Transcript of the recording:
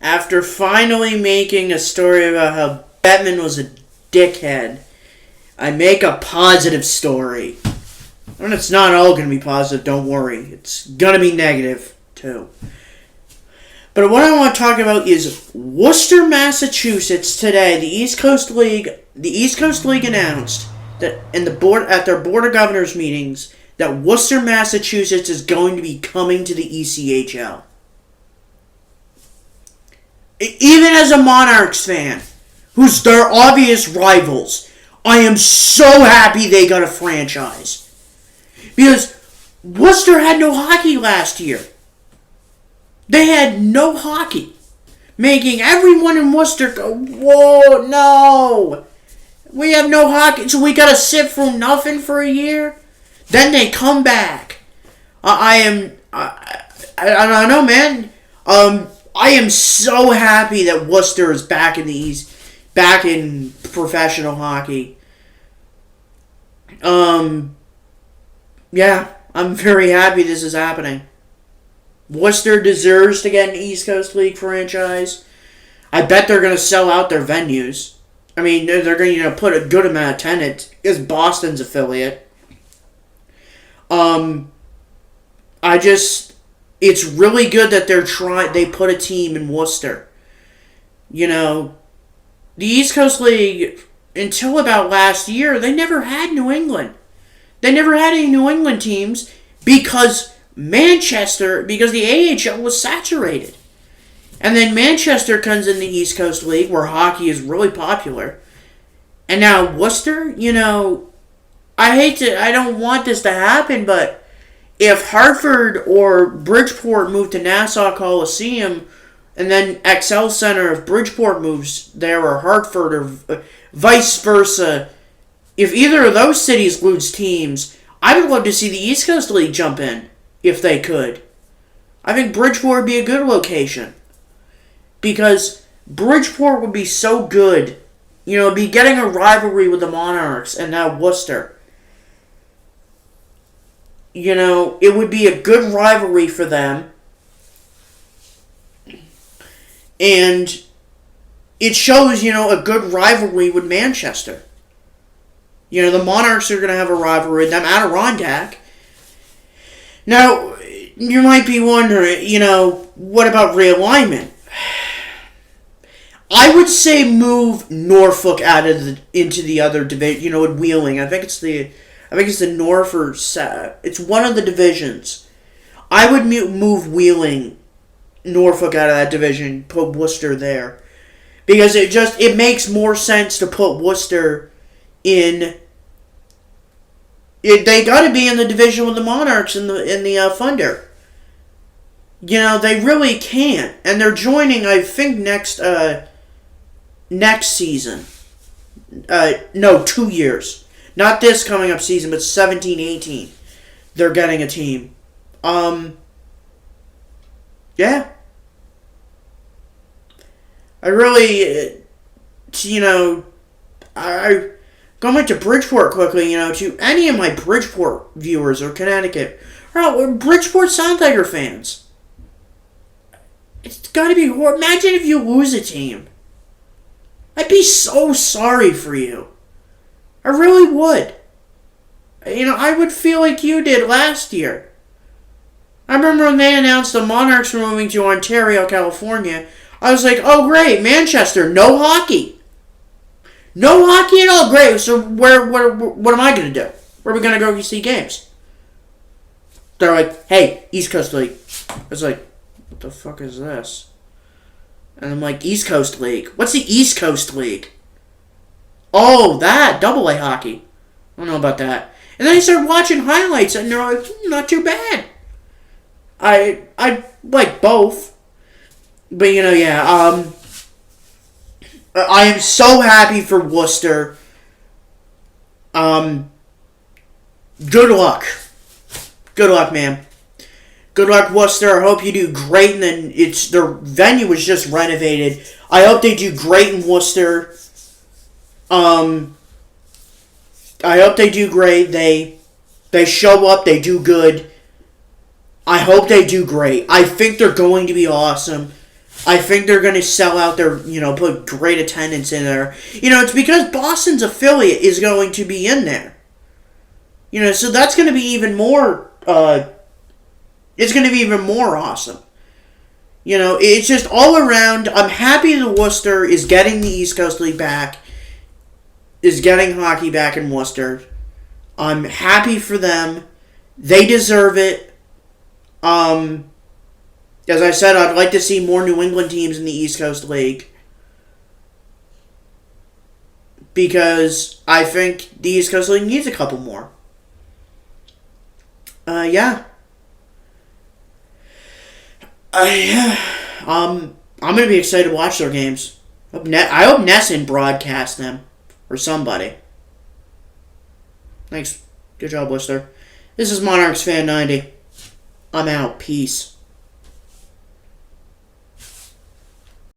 after finally making a story about how Bettman was a dickhead, I make a positive story. And it's not all going to be positive, don't worry. It's going to be negative, too. But what I want to talk about is Worcester, Massachusetts today. The East Coast League announced that at their Board of Governors meetings that Worcester, Massachusetts is going to be coming to the ECHL. Even as a Monarchs fan, who's their obvious rivals, I am so happy they got a franchise. Because Worcester had no hockey last year. They had no hockey. Making everyone in Worcester go, whoa, no. We have no hockey, so we gotta sit through nothing for a year? Then they come back. I don't know, man. I am so happy that Worcester is back in the East, back in professional hockey. Yeah, I'm very happy this is happening. Worcester deserves to get an East Coast League franchise. I bet they're going to sell out their venues. I mean, they're going to put a good amount of attendance. It's Boston's affiliate. It's really good that they put a team in Worcester. The East Coast League, until about last year, they never had New England. They never had any New England teams because the AHL was saturated. And then Manchester comes in the East Coast League where hockey is really popular. And now Worcester, I don't want this to happen, but if Hartford or Bridgeport move to Nassau Coliseum and then XL Center, if Bridgeport moves there or Hartford or vice versa, if either of those cities lose teams, I would love to see the East Coast League jump in, if they could. I think Bridgeport would be a good location. Because Bridgeport would be so good. Be getting a rivalry with the Monarchs and now Worcester. It would be a good rivalry for them. And it shows, a good rivalry with Manchester. The Monarchs are going to have a rivalry with them, Adirondack. Now, you might be wondering, what about realignment? I would say move Norfolk into the other division, with Wheeling. I think it's the North or South. It's one of the divisions. I would move Wheeling, Norfolk out of that division, put Worcester there. Because it makes more sense to put Worcester in. They got to be in the division with the Monarchs in the Thunder. They really can't, and they're joining. I think next season. No, 2 years. Not this coming up season, but 17-18. They're getting a team. Yeah. I really, going back to Bridgeport quickly, to any of my Bridgeport viewers or Connecticut, Bridgeport Soundtiger fans. It's got to be horrible. Imagine if you lose a team. I'd be so sorry for you. I really would. I would feel like you did last year. I remember when they announced the Monarchs were moving to Ontario, California, I was like, oh great, Manchester, no hockey. No hockey at all, great. So what am I going to do? Where are we going to go see games? They're like, hey, East Coast League. I was like, what the fuck is this? And I'm like, East Coast League. What's the East Coast League? Oh, that. AA hockey. I don't know about that. And then I started watching highlights, and they're like, not too bad. I like both. But, I am so happy for Worcester. Good luck. Good luck, man. Good luck, Worcester. I hope you do great. And then their venue was just renovated. I hope they do great in Worcester. I hope they do great. They show up. They do good. I hope they do great. I think they're going to be awesome. I think they're going to sell out their, put great attendance in there. It's because Boston's affiliate is going to be in there. So that's going to be even more, it's going to be even more awesome. It's just all around. I'm happy that Worcester is getting the East Coast League back, is getting hockey back in Worcester. I'm happy for them. They deserve it. As I said, I'd like to see more New England teams in the East Coast League. Because I think the East Coast League needs a couple more. Yeah. I'm going to be excited to watch their games. I hope Nesson broadcasts them. Or somebody. Thanks. Good job, Worcester. This is Monarchs Fan 90. I'm out. Peace.